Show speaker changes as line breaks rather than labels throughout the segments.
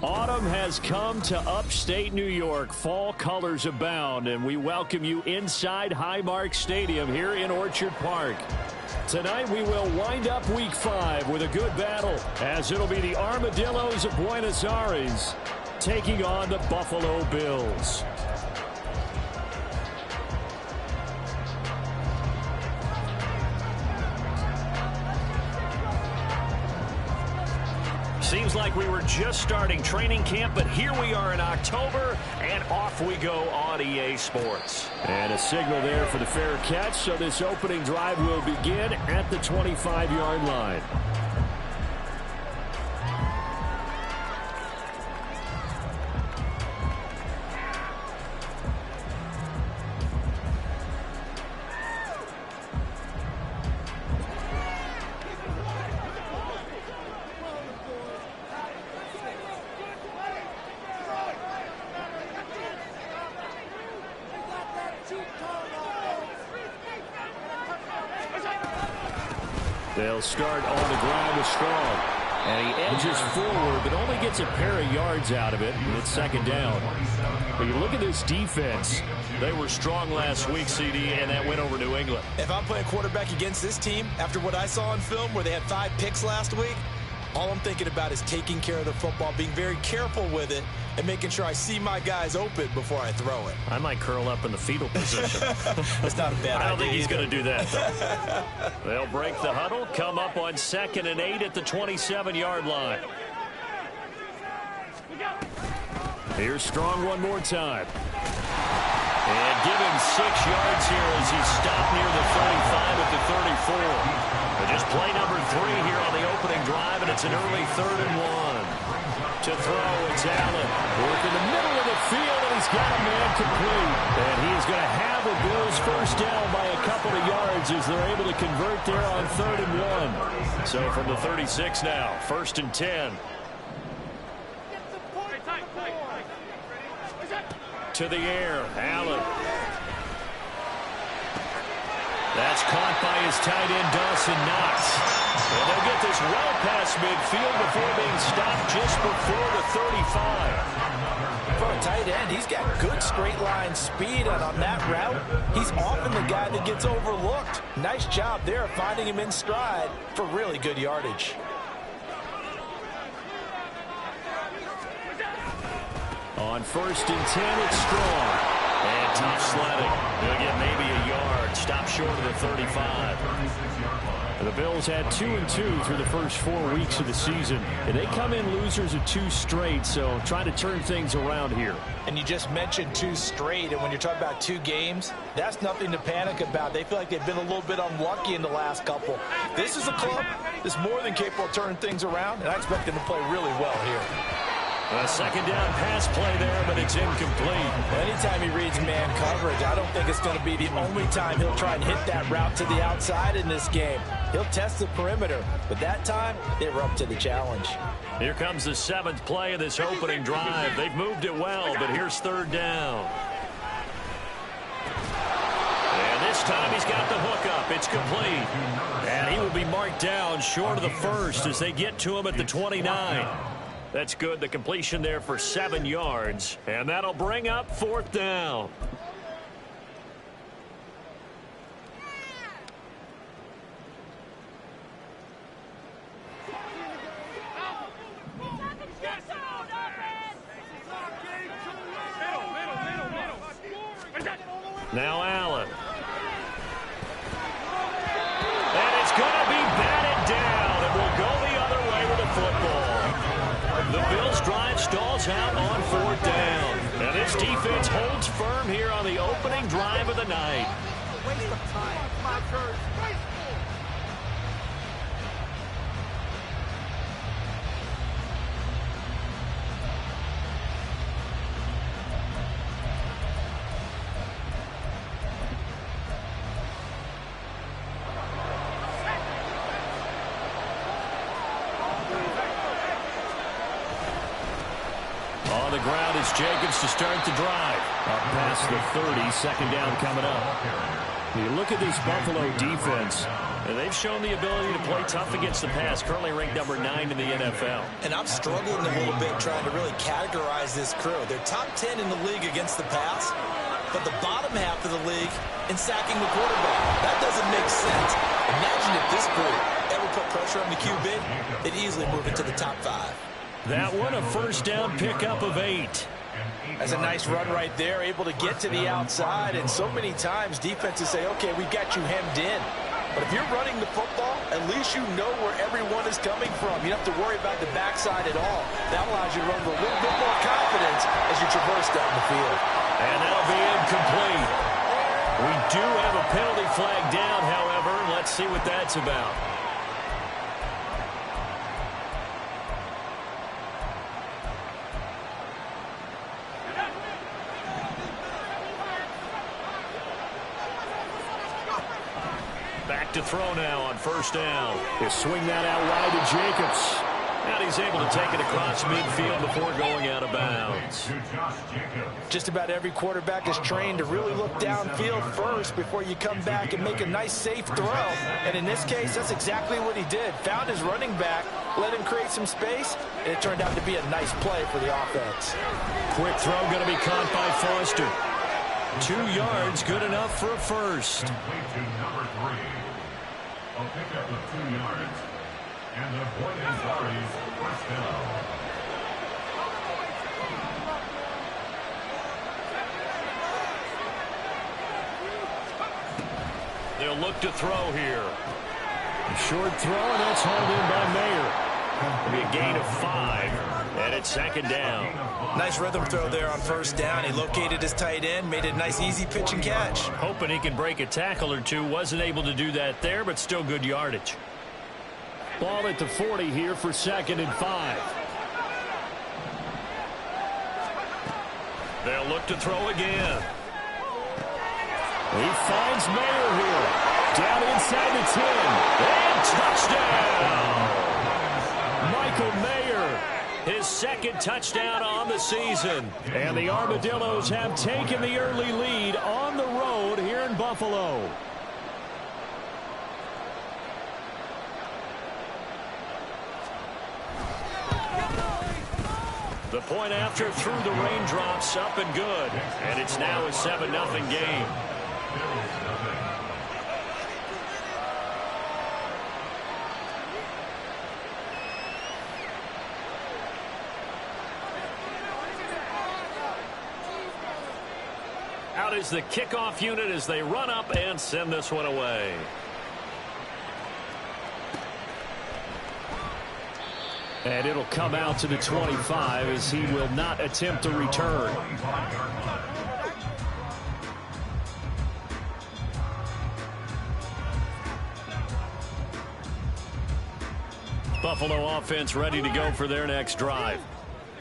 Autumn has come to upstate New York. Fall colors abound, and we welcome you inside Highmark Stadium here in Orchard Park. Tonight we will wind up Week 5 with a good battle, as it'll be the Armadillos of Buenos Aires taking on the Buffalo Bills. Seems like we were just starting training camp, but here we are in October, and off we go on EA Sports. And a signal there for the fair catch, so this opening drive will begin at the 25-yard line. They'll start on the ground with Strong. And he edges forward, but only gets a pair of yards out of it. And it's second down. But you look at this defense. They were strong last week, CD, and that went over New England.
If I'm playing quarterback against this team, after what I saw on film where they had 5 picks last week, all I'm thinking about is taking care of the football, being very careful with it, and making sure I see my guys open before I throw it.
I might curl up in the fetal position.
That's not a bad idea.
I don't think he's going to do that, though. They'll break the huddle, come up on 2nd and 8 at the 27-yard line. Here's Strong one more time. And give him 6 yards here as he stopped near the 35 at the 34. But just play number 3 here on the opening drive, and it's an early 3rd and 1. To throw, it's Allen. Work in the middle of the field, and he's got a man complete. And he is going to have the Bills first down by a couple of yards as they're able to convert there on 3rd and 1. So from the 36 now, 1st and 10. To the air, Allen. That's caught by his tight end, Dawson Knox. And they'll get this well past midfield before being stopped just before the 35.
For a tight end, he's got good straight line speed, and on that route, he's often the guy that gets overlooked. Nice job there of finding him in stride for really good yardage.
On 1st and 10, it's Strong. And tough sledding. They'll get maybe a yard. Stop short of the 35. The Bills had 2-2 through the first 4 weeks of the season. And they come in losers of 2 straight, so trying to turn things around here.
And you just mentioned 2 straight, and when you're talking about 2 games, that's nothing to panic about. They feel like they've been a little bit unlucky in the last couple. This is a club that's more than capable of turning things around, and I expect them to play really well here.
A 2nd down pass play there, but it's incomplete.
Anytime he reads man coverage, I don't think it's going to be the only time he'll try and hit that route to the outside in this game. He'll test the perimeter, but that time, they were up to the challenge.
Here comes the 7th play of this opening drive. They've moved it well, but here's 3rd down. And this time he's got the hook up. It's complete. And he will be marked down short of the 1st as they get to him at the 29. That's good. The completion there for 7 yards. And that'll bring up 4th down. Now Allen. And it's going to be batted down. And we'll go the other way with the football. The Bills drive stalls out on 4th down. And this defense holds firm here on the opening drive of the night.
Waste of time. Come on, Kurt.
On the ground, it's Jacobs to start the drive. Up past the 30, second down coming up. You look at this Buffalo defense, and they've shown the ability to play tough against the pass, currently ranked number 9 in the NFL.
And I'm struggling a little bit trying to really categorize this crew. They're top 10 in the league against the pass, but the bottom half of the league in sacking the quarterback. That doesn't make sense. Imagine if this group ever put pressure on the QB, they'd easily move into the top 5.
That one, a first down pickup of 8.
That's a nice run right there, able to get to the outside. And so many times defenses say, okay, we got you hemmed in. But if you're running the football, at least you know where everyone is coming from. You don't have to worry about the backside at all. That allows you to run with a little bit more confidence as you traverse down the field.
And that'll be incomplete. We do have a penalty flag down, however. Let's see what that's about. Back to throw now on first down. He'll swing that out wide to Jacobs. And he's able to take it across midfield before going out of bounds.
Just about every quarterback is trained to really look downfield first before you come back and make a nice, safe throw. And in this case, that's exactly what he did. Found his running back, let him create some space, and it turned out to be a nice play for the offense.
Quick throw going to be caught by Foster. 2 yards, good enough for a first.
Number 3. A pickup of 2 yards. And the point is Ari's first down.
They'll look to throw here. A short throw, and that's hauled in by Mayer. It'll be a gain of 5, and it's second down.
Nice rhythm throw there on first down. He located his tight end, made it a nice, easy pitch and catch.
Hoping he can break a tackle or two. Wasn't able to do that there, but still good yardage. Ball at the 40 here for second and 5. They'll look to throw again. He finds Mayer here. Down inside the 10. And touchdown! Michael Mayer, his second touchdown on the season. And the Armadillos have taken the early lead on the road here in Buffalo. The point after through the raindrops, up and good. And it's now a 7-0 game. Out is the kickoff unit as they run up and send this one away. And it'll come out to the 25 as he will not attempt to return. Buffalo offense ready to go for their next drive.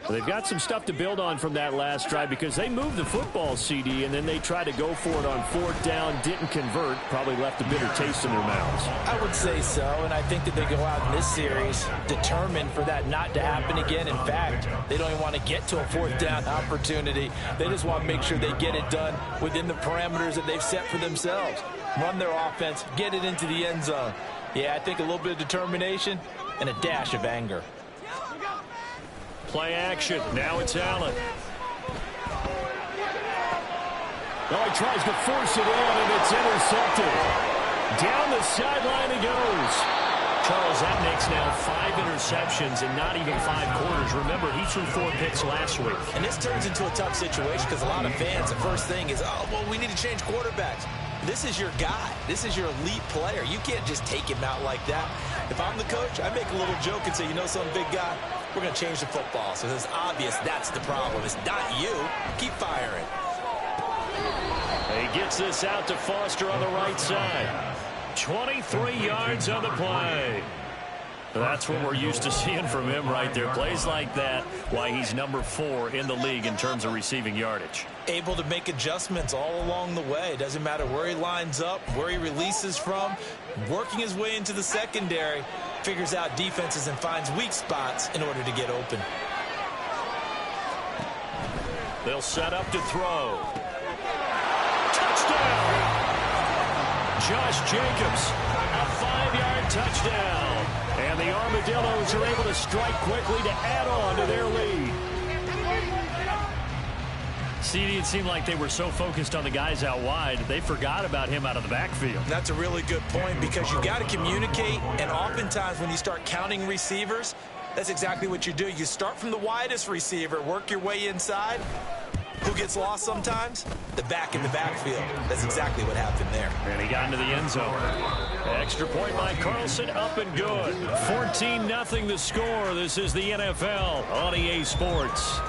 They've got some stuff to build on from that last drive because they moved the football, CD, and then they tried to go for it on fourth down, didn't convert, probably left a bitter taste in their mouths.
I would say so, and I think that they go out in this series determined for that not to happen again. In fact, they don't even want to get to a fourth down opportunity. They just want to make sure they get it done within the parameters that they've set for themselves. Run their offense, get it into the end zone. Yeah, I think a little bit of determination and a dash of anger.
Play action. Now it's Allen. Oh, he tries to force it in, and it's intercepted. Down the sideline he goes. Charles, that makes now 5 interceptions in not even 5 quarters. Remember, he threw 4 picks last week.
And this turns into a tough situation because a lot of fans, the first thing is, oh, well, we need to change quarterbacks. This is your guy. This is your elite player. You can't just take him out like that. If I'm the coach, I make a little joke and say, you know something, big guy? We're going to change the football. So it's obvious that's the problem. It's not you. Keep firing.
He gets this out to Foster on the right side. 23 yards on the play. That's what we're used to seeing from him right there. Plays like that, why he's number 4 in the league in terms of receiving yardage.
Able to make adjustments all along the way. Doesn't matter where he lines up, where he releases from. Working his way into the secondary. Figures out defenses and finds weak spots in order to get open.
They'll set up to throw. Touchdown! Josh Jacobs, a 5-yard touchdown. And the Armadillos are able to strike quickly to add on to their lead. CD, it seemed like they were so focused on the guys out wide, they forgot about him out of the backfield.
That's a really good point because you got to communicate, and oftentimes when you start counting receivers, that's exactly what you do. You start from the widest receiver, work your way inside. Who gets lost sometimes? The back in the backfield. That's exactly what happened there.
And he got into the end zone. Extra point by Carlson, up and good. 14-0 the score. This is the NFL on EA Sports.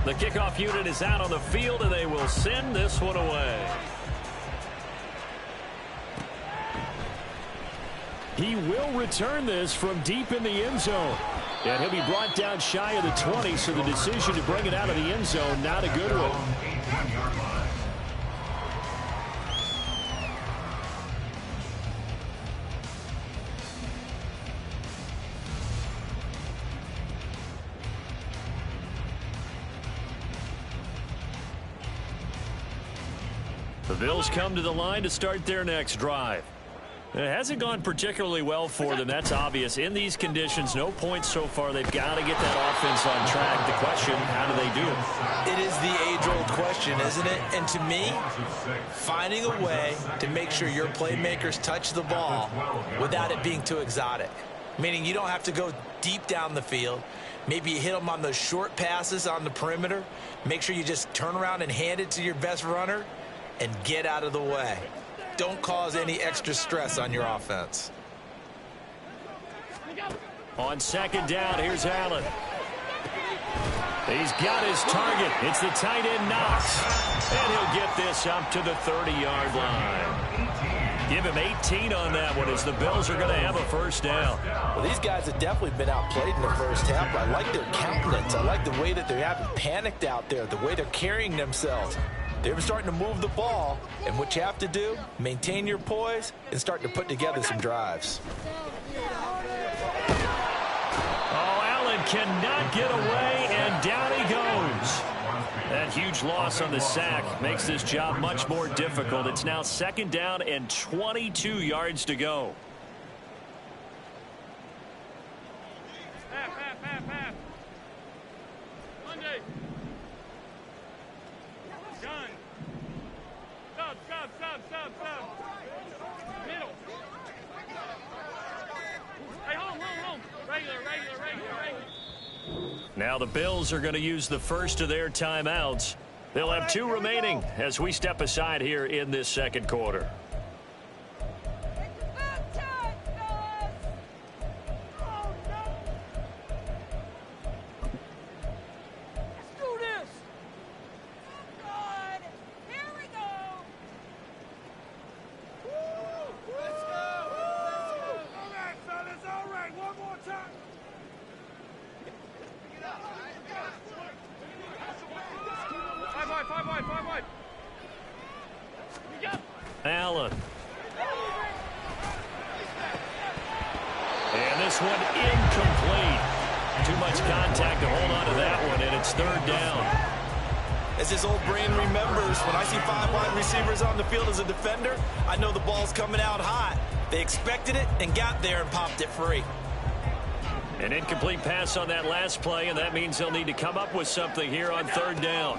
The kickoff unit is out on the field, and they will send this one away. He will return this from deep in the end zone. And he'll be brought down shy of the 20, so the decision to bring it out of the end zone, not a good one. The Bills come to the line to start their next drive. It hasn't gone particularly well for them. That's obvious. In these conditions, no points so far. They've got to get that offense on track. The question, how do they do it?
It is the age-old question, isn't it? And to me, finding a way to make sure your playmakers touch the ball without it being too exotic. Meaning you don't have to go deep down the field. Maybe you hit them on those short passes on the perimeter. Make sure you just turn around and hand it to your best runner and get out of the way. Don't cause any extra stress on your offense.
On second down, here's Allen. He's got his target. It's the tight end Knox. And he'll get this up to the 30-yard line. Give him 18 on that one as the Bills are going to have a first down.
Well, these guys have definitely been outplayed in the first half. I like their countenance. I like the way that they haven't panicked out there, the way they're carrying themselves. They're starting to move the ball, and what you have to do, maintain your poise and start to put together some drives.
Oh, Allen cannot get away, and down he goes. That huge loss on the sack makes this job much more difficult. It's now second down and 22 yards to go. Now the Bills are going to use the first of their timeouts. They'll have 2 remaining as we step aside here in this second quarter. Allen. And this one incomplete. Too much contact to hold on to that one, and it's third down.
As his old brain remembers, when I see 5 wide receivers on the field as a defender, I know the ball's coming out hot. They expected it and got there and popped it free.
An incomplete pass on that last play, and that means they'll need to come up with something here on third down.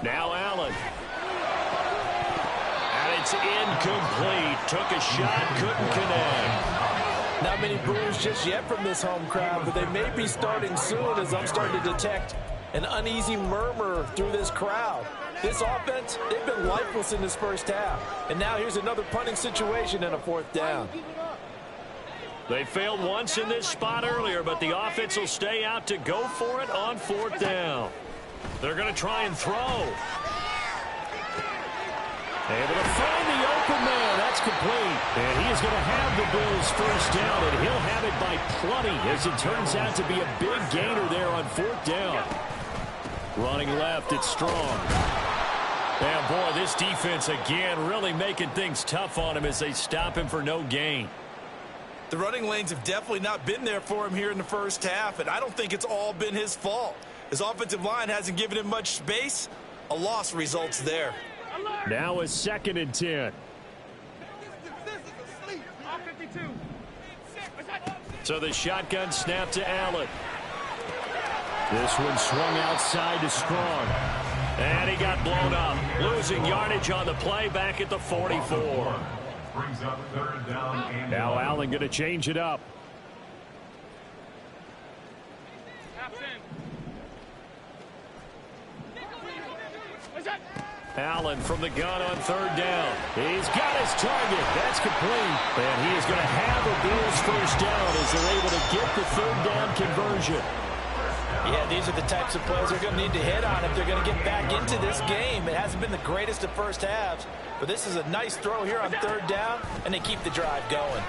Now Allen. And it's incomplete. Took a shot, couldn't connect.
Not many boos just yet from this home crowd, but they may be starting soon as I'm starting to detect an uneasy murmur through this crowd. This offense, they've been lifeless in this first half. And now here's another punting situation and a fourth down.
They failed once in this spot earlier, but the offense will stay out to go for it on fourth down. They're going to try and throw. Able to find the open man. That's complete. And he is going to have the Bills first down, and he'll have it by plenty as it turns out to be a big gainer there on fourth down. Running left, it's Strong. And boy, this defense again really making things tough on him as they stop him for no gain.
The running lanes have definitely not been there for him here in the first half, and I don't think it's all been his fault. His offensive line hasn't given him much space. A loss results there.
Now a 2nd and 10. So the shotgun snap to Allen. This one swung outside to Strong. And he got blown up. Losing yardage on the play back at the 44.
Brings up 3rd down and
Now Allen going to change it up. Allen from the gun on 3rd down. He's got his target. That's complete. And he is going to have a Bills first down as they're able to get the 3rd down conversion.
Yeah, these are the types of plays they're going to need to hit on if they're going to get back into this game. It hasn't been the greatest of first halves, but this is a nice throw here on 3rd down, and they keep the drive going.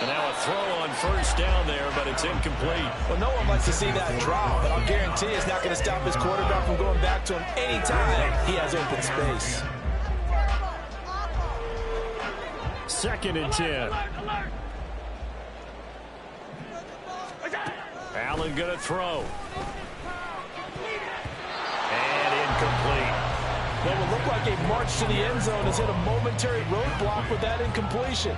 And now a throw on 1st down there, but it's incomplete.
Well, no one likes to see that drop, but I'll guarantee it's not going to stop his quarterback from going back to him anytime he has open space.
2nd and 10. Allen going to throw. And incomplete.
What would look like a march to the end zone has hit a momentary roadblock with that incompletion.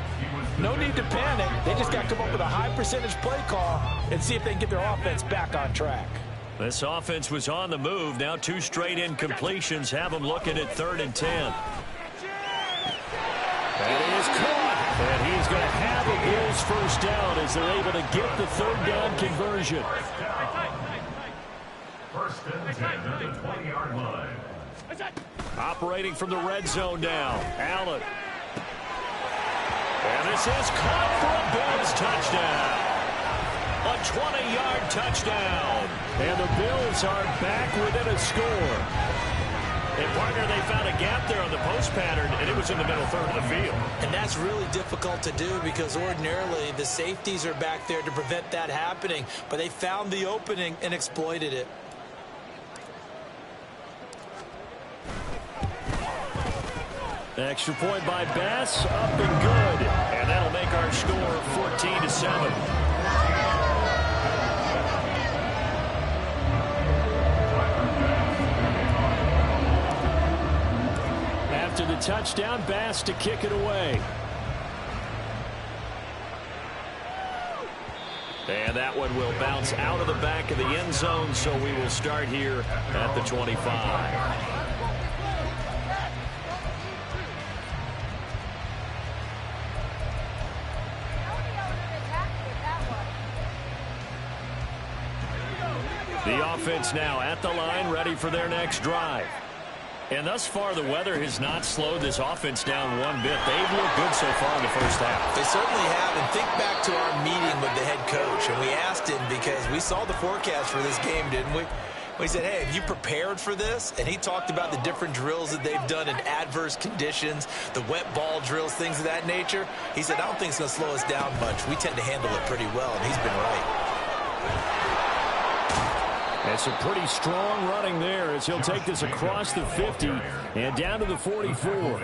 No need to panic. They just got to come up with a high percentage play call and see if they can get their offense back on track.
This offense was on the move. Now 2 straight incompletions have them looking at 3rd and 10. And he is caught. And he's going to have a Bills first down as they're able to get the 3rd down conversion.
1st and 10 at the 20-yard line.
Operating from the red zone now. Allen. And this is caught for a Bills touchdown. A 20-yard touchdown. And the Bills are back within a score. And, partner, they found a gap there on the post pattern, and it was in the middle third of the field.
And that's really difficult to do because ordinarily the safeties are back there to prevent that happening. But they found the opening and exploited it.
Extra point by Bass, up and good. And that'll make our score 14-7. After the touchdown, Bass to kick it away. And that one will bounce out of the back of the end zone, so we will start here at the 25. The offense now at the line, ready for their next drive. And thus far, the weather has not slowed this offense down one bit. They've looked good so far in the first half.
They certainly have. And think back to our meeting with the head coach. And we asked him because we saw the forecast for this game, didn't we? We said, hey, have you prepared for this? And he talked about the different drills that they've done in adverse conditions, the wet ball drills, things of that nature. He said, I don't think it's going to slow us down much. We tend to handle it pretty well, and he's been right.
That's a pretty strong running there as he'll take this across the 50 and down to the 44.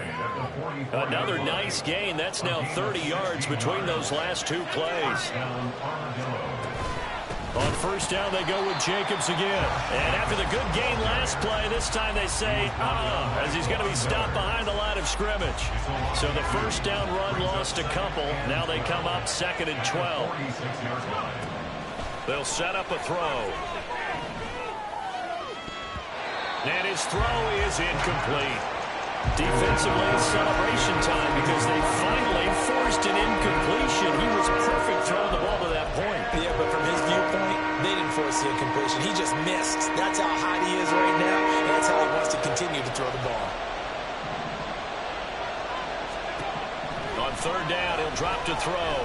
Another nice gain. That's now 30 yards between those last 2 plays. On first down, they go with Jacobs again. And after the good gain last play, this time they say, as he's going to be stopped behind the line of scrimmage. So the first down run lost a couple. Now they come up 2nd and 12. They'll set up a throw. And his throw is incomplete. Defensively, it's celebration time because they finally forced an incompletion. He was perfect throwing the ball to that point.
Yeah, but from his viewpoint, they didn't force the incompletion. He just missed. That's how hot he is right now, and that's how he wants to continue to throw the ball.
On third down, he'll drop to throw.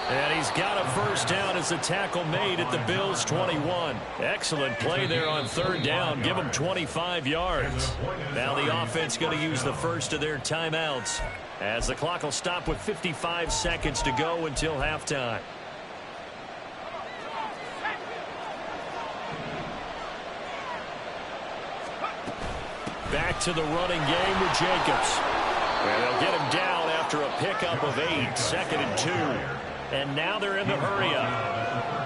And he's got a first down as the tackle made at the Bills' 21. Excellent play there on third down. Give them 25 yards. Now the offense going to use the first of their timeouts as the clock will stop with 55 seconds to go until halftime. to the running game with Jacobs. And they'll get him down after a pickup of 8, 2nd and 2. And now they're in the hurry up.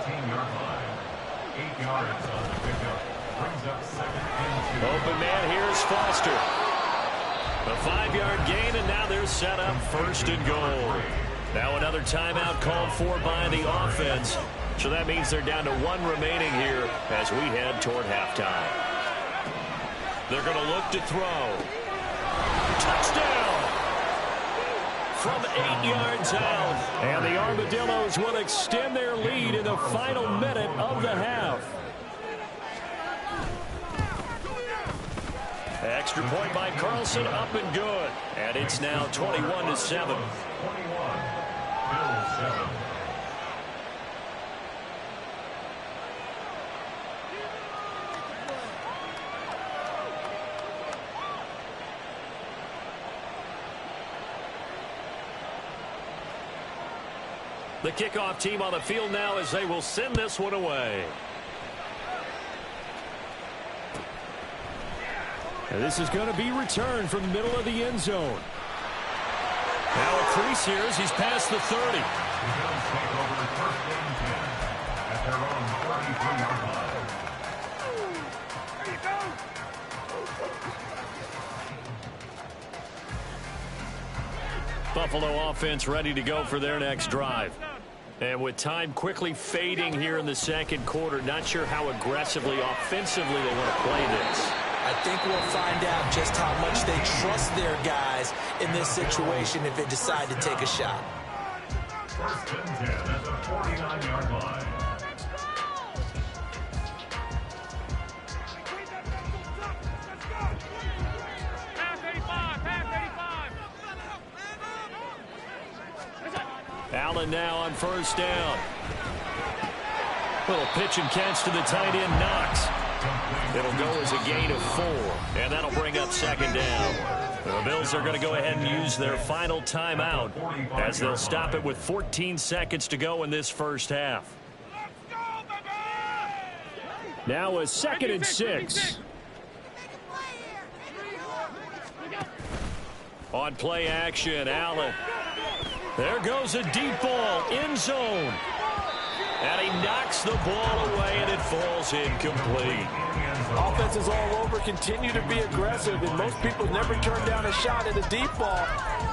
13-yard line. 8 yards on the pickup. Brings up 2nd and 2.
Open man, here's Foster. A 5-yard gain, and now they're set up 1st and goal. Now another timeout called for by the offense. So that means they're down to 1 remaining here as we head toward halftime. They're going to look to throw. Touchdown! From 8 yards out. And the Armadillos will extend their lead in the final minute of the half. Extra point by Carlson, up and good. And it's now 21-7.
21. Bills 7.
The kickoff team on the field now as they will send this one away. And this is going to be returned from the middle of the end zone. Now a crease here as he's past the 30.
The Bills take over 1st and 10 at their own 33-yard line.
There you go.
Buffalo offense ready to go for their next drive. And with time quickly fading here in the 2nd quarter, not sure how aggressively, offensively they want to play this.
I think we'll find out just how much they trust their guys in this situation if they decide to take a shot.
1st and 10 at the 49-yard line.
Allen now on 1st down. Little pitch and catch to the tight end, Knox. It'll go as a gain of 4, and that'll bring up 2nd down. The Bills are going to go ahead and use their final timeout as they'll stop it with 14 seconds to go in this first half. Now a 2nd and 6. On play action, Allen. There goes a deep ball, end zone. And he knocks the ball away, and it falls incomplete.
Offenses all over continue to be aggressive, and most people never turn down a shot at a deep ball.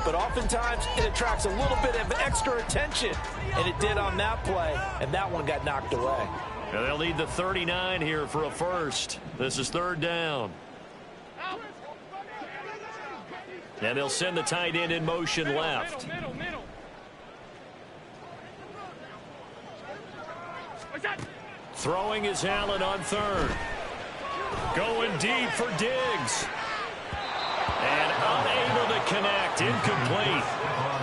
But oftentimes, it attracts a little bit of extra attention, and it did on that play, and that one got knocked away.
And they'll need the 39 here for a first. This is 3rd down. And they'll send the tight end in motion left. Throwing is Allen on 3rd. Going deep for Diggs. And unable to connect. Incomplete.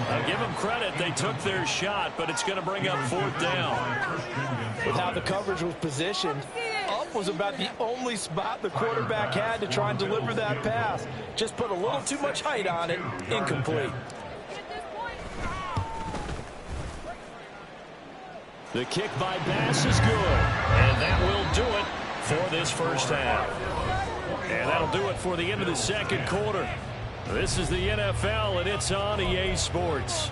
I'll give them credit. They took their shot, but it's going to bring up 4th down.
With how the coverage was positioned, up was about the only spot the quarterback had to try and deliver that pass. Just put a little too much height on it. Incomplete.
The kick by Bass is good. And that will do it for this first half. And that'll do it for the end of the 2nd quarter. This is the NFL, and it's on EA Sports.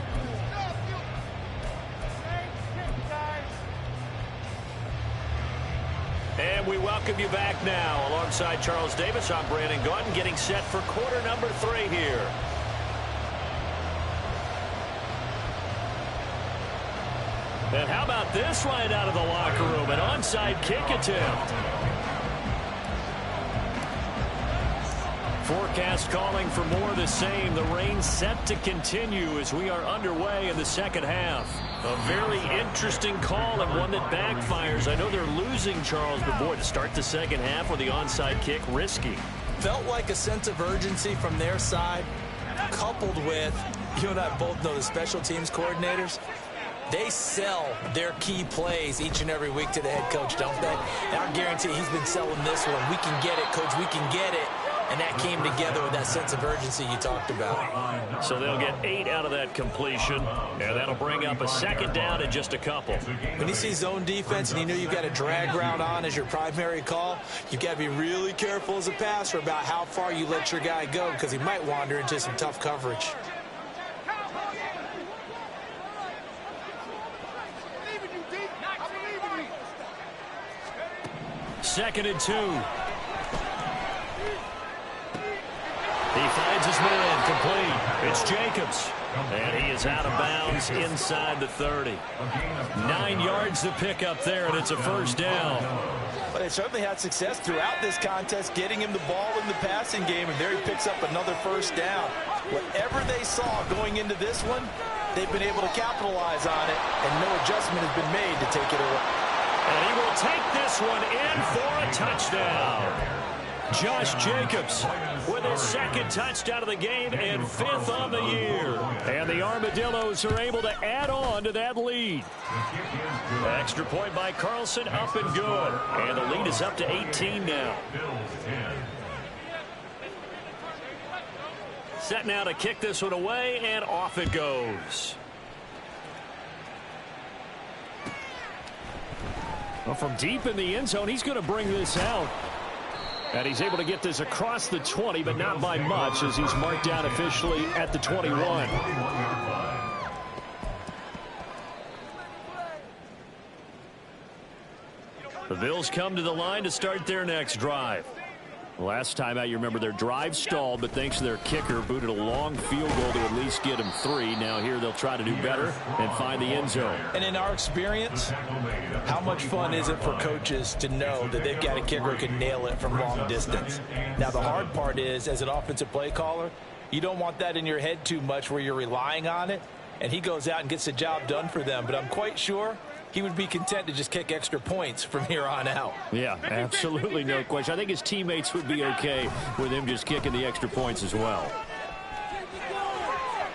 And we welcome you back now. Alongside Charles Davis, I'm Brandon Gaudin, getting set for quarter number 3 here. And how about this right out of the locker room? An onside kick attempt. Forecast calling for more of the same. The rain set to continue as we are underway in the 2nd half. A very interesting call and one that backfires. I know they're losing, Charles, but boy, to start the 2nd half with the onside kick, risky.
Felt like a sense of urgency from their side, coupled with, you and I both know the special teams coordinators. They sell their key plays each and every week to the head coach, don't they? And I guarantee he's been selling this one. We can get it, coach. We can get it. and that came together with that sense of urgency you talked about.
So they'll get 8 out of that completion, and that'll bring up a second down in just a couple.
When you see zone defense and you know you've got a drag route on as your primary call, you've got to be really careful as a passer about how far you let your guy go because he might wander into some tough coverage.
Second and 2. He finds his man complete. It's Jacobs. And he is out of bounds inside the 30. 9 yards to pick up there, and it's a first down.
But they certainly had success throughout this contest, getting him the ball in the passing game, and there he picks up another first down. Whatever they saw going into this one, they've been able to capitalize on it, and no adjustment has been made to take it away.
And he will take this one in for a touchdown. Josh Jacobs with his second touchdown of the game and 5th on the year. And the Armadillos are able to add on to that lead. Extra point by Carlson, up and good. And the lead is up to 18 now. Set now to kick this one away, and off it goes. Well, from deep in the end zone, he's going to bring this out. And he's able to get this across the 20, but not by much, as he's marked down officially at the 21. The Bills come to the line to start their next drive. Last time out, you remember their drive stalled, but thanks to their kicker, booted a long field goal to at least get him 3. Now here they'll try to do better and find the end zone.
And in our experience, how much fun is it for coaches to know that they've got a kicker who can nail it from long distance? Now, the hard part is, as an offensive play caller, you don't want that in your head too much where you're relying on it, and he goes out and gets the job done for them. But I'm quite sure he would be content to just kick extra points from here on out.
Yeah, absolutely, no question. I think his teammates would be okay with him just kicking the extra points as well.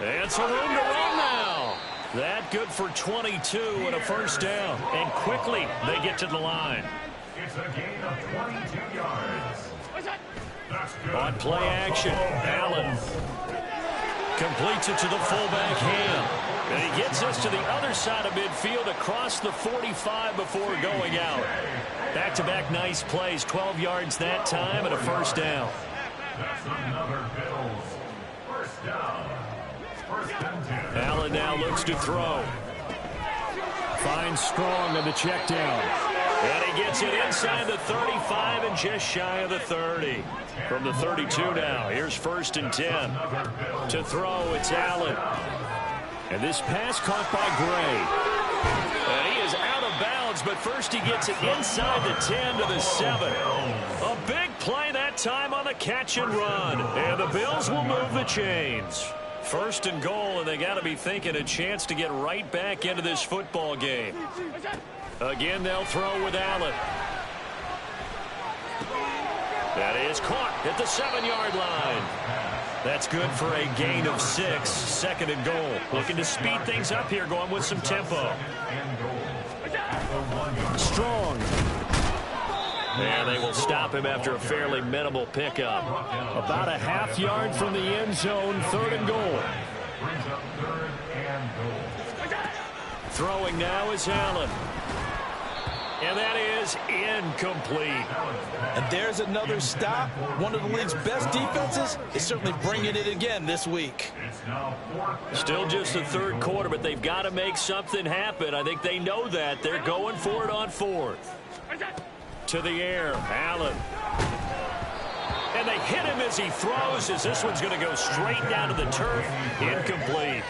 And some room to run now. That good for 22 and a first down. And quickly they get to the line.
It's a gain of 22 yards. That's good.
On play action, Allen completes it to the fullback Ham. And he gets us to the other side of midfield across the 45 before going out. Back-to-back nice plays, 12 yards that time and a first down.
That's another Bills first down. First and 10.
Allen now looks to throw. Finds Strong on the check down. And he gets it inside the 35 and just shy of the 30. From the 32 now, here's first and 10. To throw, it's Allen. And this pass caught by Gray. And he is out of bounds, but first he gets it inside the 10 to the 7. A big play that time on the catch and run. And the Bills will move the chains. First and goal, and they got to be thinking a chance to get right back into this football game. Again, they'll throw with Allen. That is caught at the 7-yard line. That's good for a gain of 6. Second and goal. Looking to speed things up here, going with some tempo. Strong. And they will stop him after a fairly minimal pickup. About a half yard from the end zone, third and goal. Throwing now is Allen. And that is incomplete.
And there's another stop. One of the league's best defenses is certainly bringing it again this week.
Still just the third quarter, but they've got to make something happen. I think they know that. They're going for it on fourth. To the air, Allen. And they hit him as he throws, as this one's going to go straight down to the turf. Incomplete.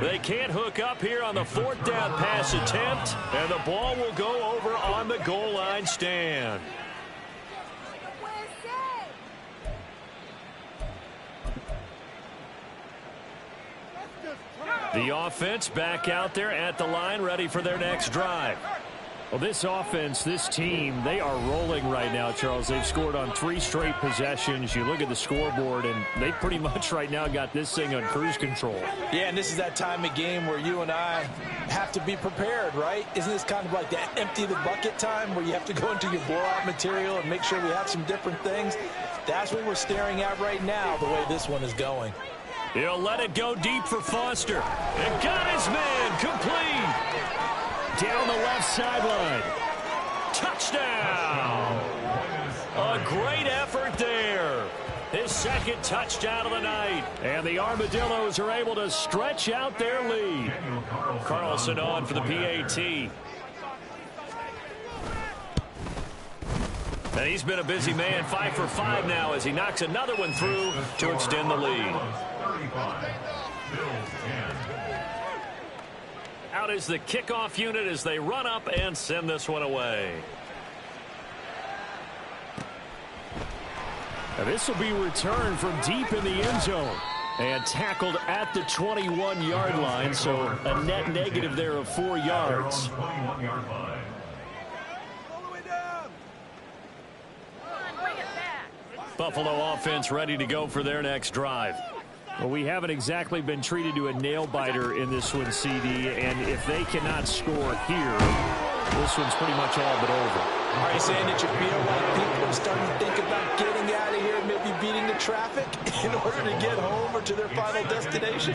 They can't hook up here on the fourth down pass attempt, and the ball will go over on the goal line stand. The offense back out there at the line, ready for their next drive. Well, this offense, this team, they are rolling right now, Charles. They've scored on 3 straight possessions. You look at the scoreboard, and they pretty much right now got this thing on cruise control.
Yeah, and this is that time of game where you and I have to be prepared, right? Isn't this kind of like that empty the bucket time where you have to go into your blowout material and make sure we have some different things? That's what we're staring at right now, the way this one is going.
He'll let it go deep for Foster. And got his man complete. Down the left sideline. Touchdown. A great effort there. His second touchdown of the night. And the Armadillos are able to stretch out their lead. Carlson on for the PAT. And he's been a busy man, 5 for 5 now as he knocks another one through to extend the lead. Out is the kickoff unit as they run up and send this one away. Now this will be returned from deep in the end zone and tackled at the 21-yard line, so a net negative there of 4 yards. Buffalo offense ready to go for their next drive. Well, we haven't exactly been treated to a nail-biter in this one, CD, and if they cannot score here, this one's pretty much all but over.
Are you saying that you feel like people are starting to think about getting out of here, maybe beating the traffic in order to get home or to their final destination?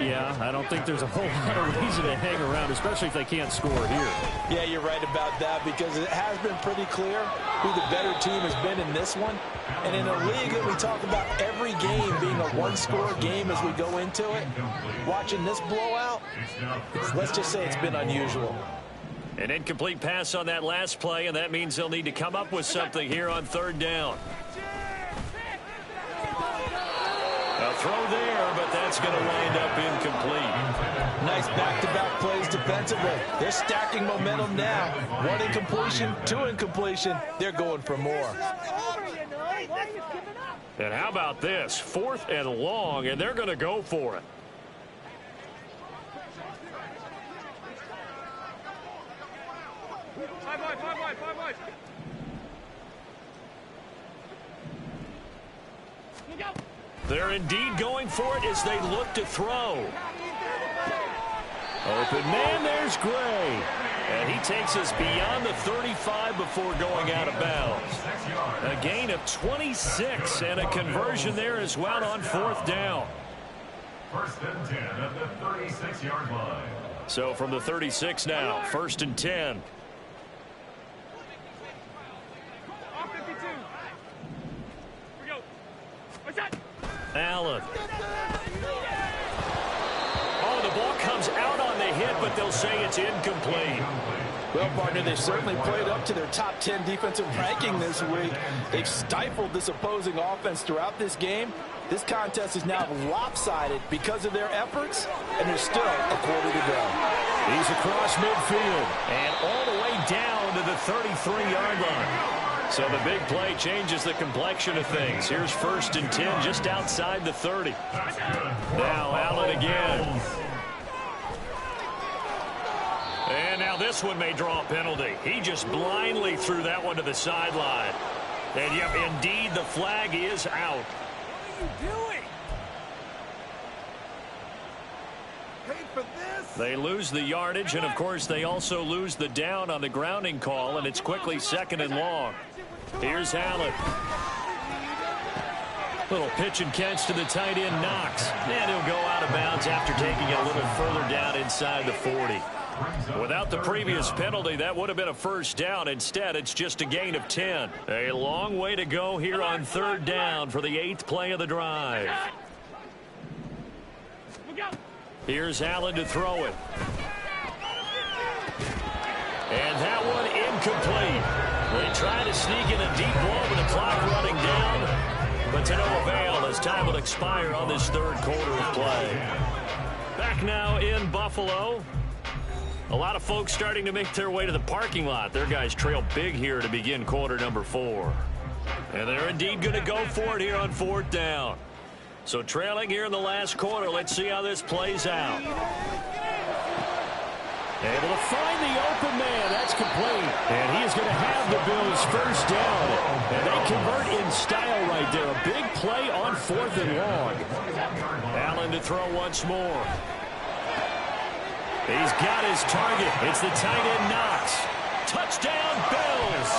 Yeah, I don't think there's a whole lot of reason to hang around, especially if they can't score here.
Yeah, you're right about that because it has been pretty clear who the better team has been in this one. And in a league that we talk about every game being a one-score game as we go into it, watching this blowout, let's just say it's been unusual.
An incomplete pass on that last play, and that means they'll need to come up with something here on 3rd down. A throw there, but that's going to wind up incomplete.
Nice back-to-back plays defensively. They're stacking momentum now. 1 incompletion, 2 incompletion. They're going for more.
And how about this? 4th and long, and they're going to go for it.
Five wide.
They're indeed going for it as they look to throw. Open man, there's Gray. And he takes us beyond the 35 before going out of bounds. A gain of 26 and a conversion there as well on 4th down.
1st and 10 at the 36-yard line.
So from the 36 now, 1st and 10. Allen. Oh, the ball comes out on the hit, but they'll say it's incomplete.
Well, partner, they've certainly played up to their top 10 defensive ranking this week. They've stifled this opposing offense throughout this game. This contest is now lopsided because of their efforts, and there's still a quarter to go.
He's across midfield and all the way down to the 33-yard line. So the big play changes the complexion of things. Here's 1st and 10 just outside the 30. Now Allen again. And now this one may draw a penalty. He just blindly threw that one to the sideline. And yep, indeed, the flag is out.
What are you doing? Paid for this?
They lose the yardage, and of course they also lose the down on the grounding call, and it's quickly 2nd and long. Here's Allen. Little pitch and catch to the tight end, Knox. And he'll go out of bounds after taking it a little further down inside the 40. Without the previous penalty, that would have been a 1st down. Instead, it's just a gain of 10. A long way to go here on 3rd down for the 8th play of the drive. Here's Allen to throw it. And that one incomplete. They try to sneak in a deep ball with the clock running down, but to no avail as time will expire on this 3rd quarter of play. Back now in Buffalo. A lot of folks starting to make their way to the parking lot. Their guys trail big here to begin quarter number 4. And they're indeed going to go for it here on 4th down. So trailing here in the last quarter, let's see how this plays out. Able to find the open man. That's complete. And he is going to have the Bills first down. And they convert in style right there. A big play on 4th and long. Allen to throw once more. He's got his target. It's the tight end Knox. Touchdown Bills.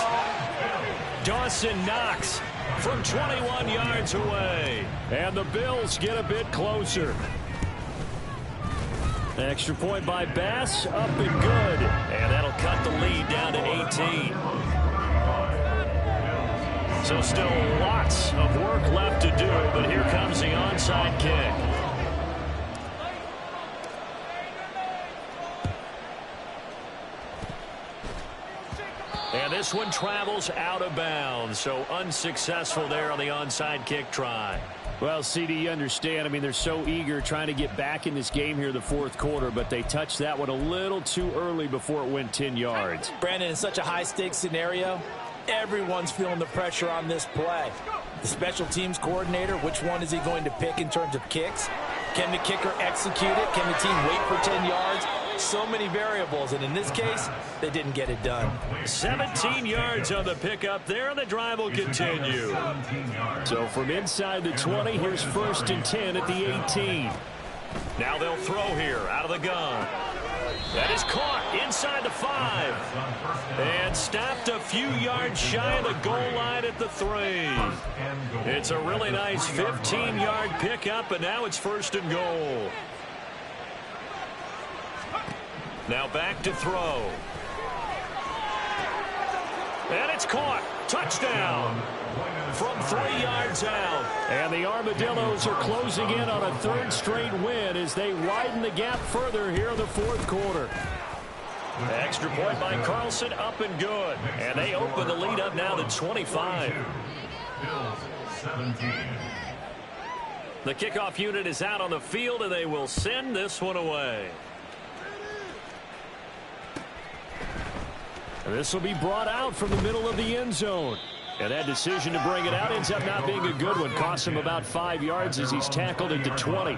Dawson Knox from 21 yards away. And the Bills get a bit closer. Extra point by Bass, up and good. And that'll cut the lead down to 18. So still lots of work left to do, but here comes the onside kick. And this one travels out of bounds, so unsuccessful there on the onside kick try.
Well, CD, you understand. I mean, they're so eager trying to get back in this game here in the 4th quarter, but they touched that one a little too early before it went 10 yards.
Brandon, in such a high-stakes scenario, everyone's feeling the pressure on this play. The special teams coordinator, which one is he going to pick in terms of kicks? Can the kicker execute it? Can the team wait for 10 yards? So many variables, and in this case, they didn't get it done.
17 yards on the pickup there, and the drive will continue.
So from inside the 20, here's 1st and 10 at the 18.
Now they'll throw here out of the gun. That is caught inside the 5. And stopped a few yards shy of the goal line at the 3. It's a really nice 15-yard pickup, and now it's 1st and goal. Now back to throw. And it's caught. Touchdown. From 3 yards out.
And the Armadillos are closing in on a 3rd straight win as they widen the gap further here in the 4th quarter.
Extra point by Carlson, up and good. And they open the lead up now to 25.
Bills 17.
The kickoff unit is out on the field, and they will send this one away.
And this will be brought out from the middle of the end zone. And that decision to bring it out ends up not being a good one. Costs him about 5 yards as he's tackled into 20.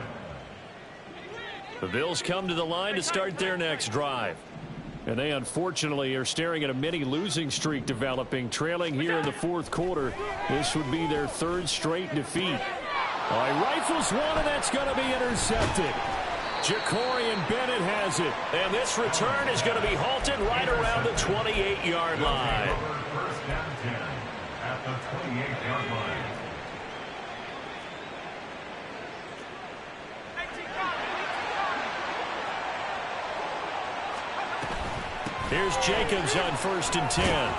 The Bills come to the line to start their next drive.
And they unfortunately are staring at a mini losing streak developing, trailing here in the 4th quarter. This would be their 3rd straight defeat. All right, rifles one, and that's going to be intercepted. Jacorian Bennett has it.
And this return is going to be halted right around the 28-yard line.
First down 10 at the 28-yard line.
Here's Jacobs on 1st and 10.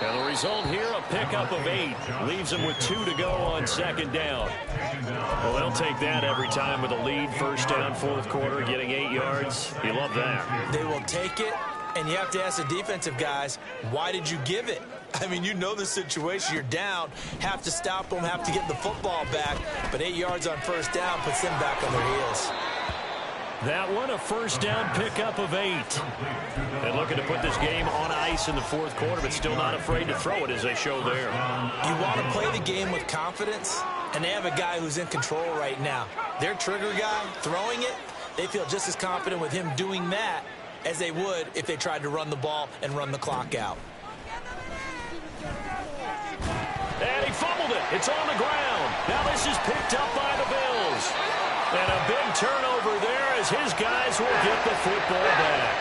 And the result here, a pickup of 8. Leaves them with 2 to go on 2nd down. Well, they'll take that every time with a lead. 1st down, 4th quarter, getting 8 yards. You love that.
They will take it, and you have to ask the defensive guys, why did you give it? I mean, you know the situation. You're down, have to stop them, have to get the football back. But 8 yards on 1st down puts them back on their heels.
That one, a 1st down pickup of 8. And looking to put this game on ice in the 4th quarter, but still not afraid to throw it as they show there.
You want to play the game with confidence, and they have a guy who's in control right now. Their trigger guy throwing it, they feel just as confident with him doing that as they would if they tried to run the ball and run the clock out.
And he fumbled it. It's on the ground. Now this is picked up by the Bills. And a big turnover there as his guys will get the football back.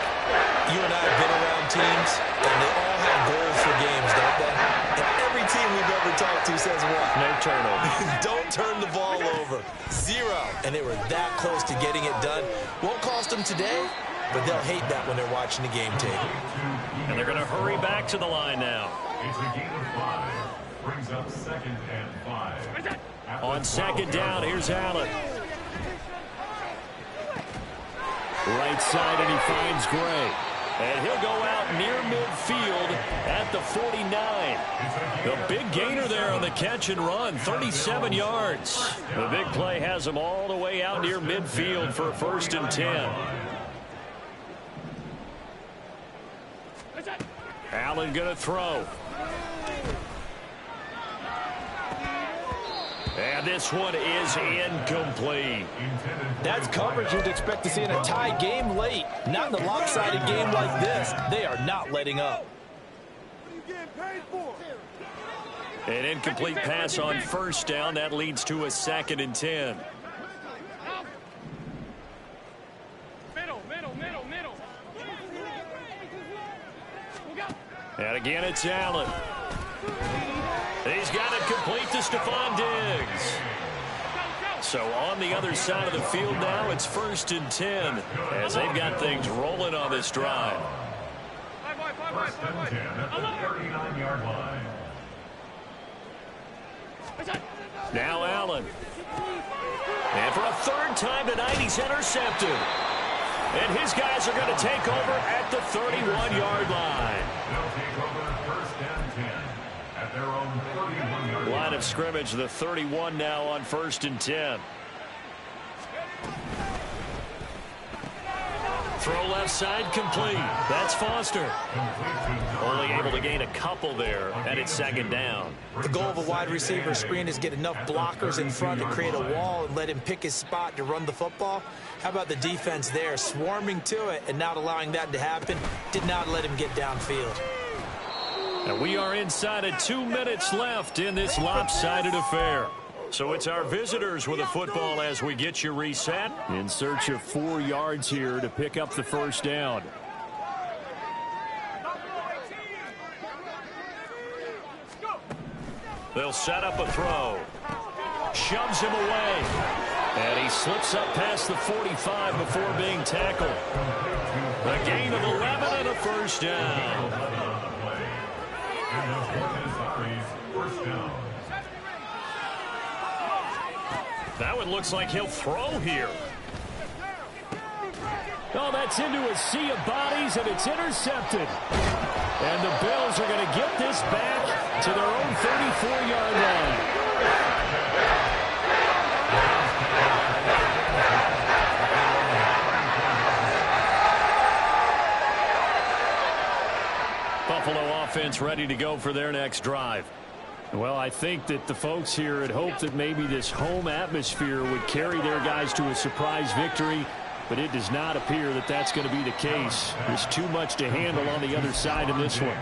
You and I have been around teams, and they all have goals for games, don't they? And every team we've ever talked to says what?
No turnover.
Don't turn the ball over. 0. And they were that close to getting it done. Won't cost them today, but they'll hate that when they're watching the game tape.
And they're going to hurry back to the line now.
It's a gain of 5. Brings up 2nd and 5.
On 2nd down, here's Allen.
Right side, and he finds Gray.
And he'll go out near midfield at the 49. The big gainer there on the catch and run, 37 yards. The big play has him all the way out near midfield for a 1st and 10. Allen going to throw. And And this one is incomplete.
That's coverage you'd expect to see in a tie game late. Not in a lopsided game like this. They are not letting up.
An incomplete pass on first down. That leads to a 2nd and 10. And again, it's Allen. He's got it complete to Stephon Diggs. So on the other side of the field now, it's 1st and 10 as they've got things rolling on this drive.
1st and 10 at the 39-yard line.
Now Allen. And for a 3rd time tonight, he's intercepted. And his guys are going to take over at the 31-yard line.
They'll take over 1st and 10 at their own 31-yard line.
Line of scrimmage, the 31 now on 1st and 10. Throw left side complete. That's Foster. Only able to gain a couple there, and it's 2nd down.
The goal of a wide receiver screen is get enough blockers in front to create a wall and let him pick his spot to run the football. How about the defense there, swarming to it and not allowing that to happen? Did not let him get downfield.
And we are inside of 2 minutes left in this lopsided affair. So it's our visitors with a football as we get you reset.
In search of 4 yards here to pick up the 1st down.
They'll set up a throw. Shoves him away. And he slips up past the 45 before being tackled. A gain of 11 and a 1st down. That one looks like he'll throw here.
Oh, that's into a sea of bodies, and it's intercepted. And the Bills are going to get this back to their own 34-yard line.
Buffalo offense ready to go for their next drive.
Well, I think that the folks here had hoped that maybe this home atmosphere would carry their guys to a surprise victory, but it does not appear that that's going to be the case. There's too much to handle on the other side in this one.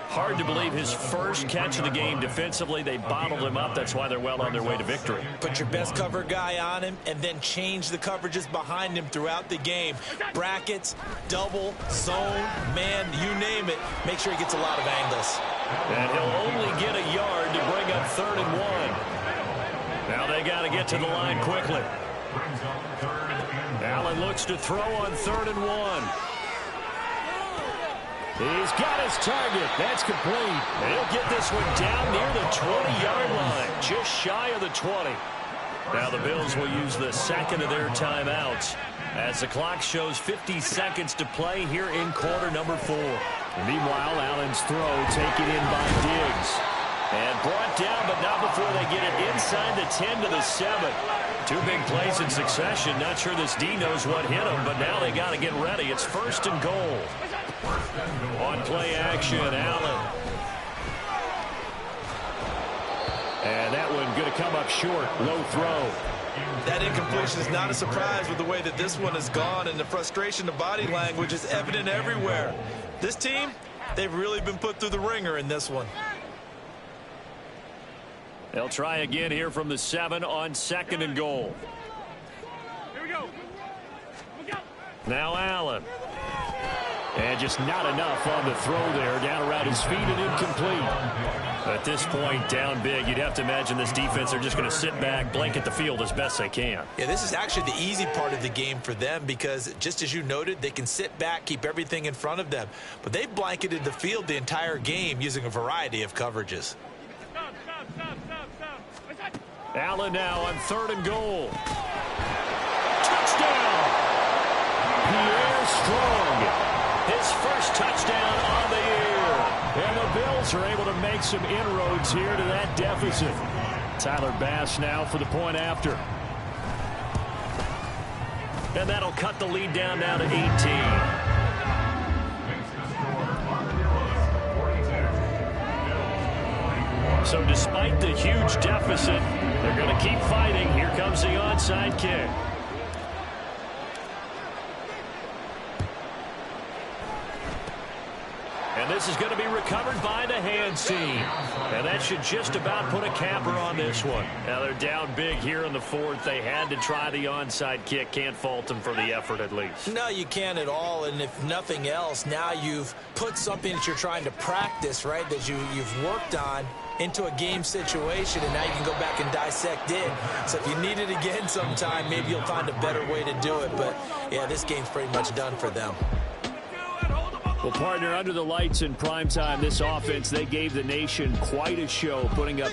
Hard to believe his first catch of the game defensively. They bottled him up. That's why they're well on their way to victory.
Put your best cover guy on him and then change the coverages behind him throughout the game. Brackets, double, zone, man, you name it. Make sure he gets a lot of angles.
And he'll only get a yard to bring up 3rd and 1. Now they got to get to the line quickly. Allen looks to throw on 3rd and 1.
He's got his target. That's complete.
He'll get this one down near the 20-yard line, just shy of the 20. Now the Bills will use the 2nd of their timeouts as the clock shows 50 seconds to play here in quarter number 4.
Meanwhile, Allen's throw taken in by Diggs.
And brought down, but not before they get it inside the 10 to the 7. 2 big plays in succession. Not sure this D knows what hit him, but now they got to get ready. It's 1st and goal. On play action, Allen.
And that one going to come up short. Low throw.
That incompletion is not a surprise with the way that this one has gone, and the frustration, the body language is evident everywhere. This team, they've really been put through the ringer in this one.
They'll try again here from the 7 on 2nd and goal.
Here we go.
Now Allen.
And just not enough on the throw there. Down around his feet and incomplete.
At this point, down big, you'd have to imagine this defense are just going to sit back, blanket the field as best they can.
Yeah, this is actually the easy part of the game for them because, just as you noted, they can sit back, keep everything in front of them. But they've blanketed the field the entire game using a variety of coverages.
Allen now on 3rd and goal. Touchdown!
Pierre Strong.
His first touchdown on the year.
And the Bills are able to make some inroads here to that deficit. Tyler Bass now for the point after.
And that'll cut the lead down now to 18. So despite the huge deficit, they're going to keep fighting. Here comes the onside kick. And this is going to be recovered by the hands team. And that should just about put a capper on this one. Now they're down big here in the fourth. They had to try the onside kick. Can't fault them for the effort at least.
No, you can't at all. And if nothing else, now you've put something that you're trying to practice, right, that you've worked on into a game situation, and now you can go back and dissect it. So if you need it again sometime, maybe you'll find a better way to do it. But, yeah, this game's pretty much done for them.
Well, partner, under the lights in primetime, this offense, they gave the nation quite a show, putting up